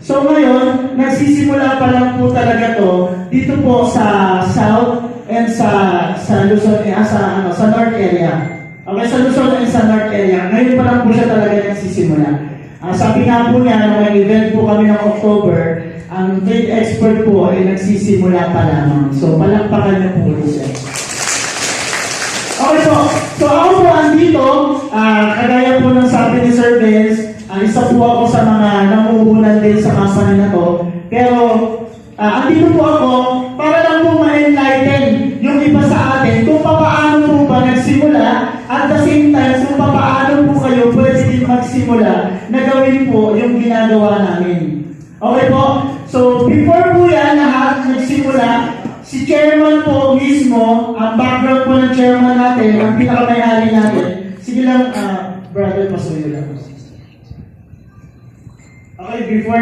So ngayon, nagsisimula pa lang po talaga to dito po sa South and sa Luzon, sa North area. Okay, sa Luzon and sa North area. Ngayon pa lang po siya talaga nagsisimula. Sabi nga po niya, na may event po kami ng October, ang trade expert po ay nagsisimula pa lamang. So, palakpakan niyo po ulit siya. Okay po. So, ako po andito, kagaya po ng sabi ni Sir Benz, isa po ako sa mga namumuhunan din sa company na to. Pero, andito po ako para lang po ma-enlighten yung iba sa atin kung paano po ba nagsimula at the same time kung paano po kayo pwede din magsimula na gawin po yung ginagawa namin. Okay po? So, before po yan lahat nagsimula, si chairman po mismo, ang background po ng chairman natin, ang pinakamayari natin, sige lang, brother, pasuyo lang. Okay, before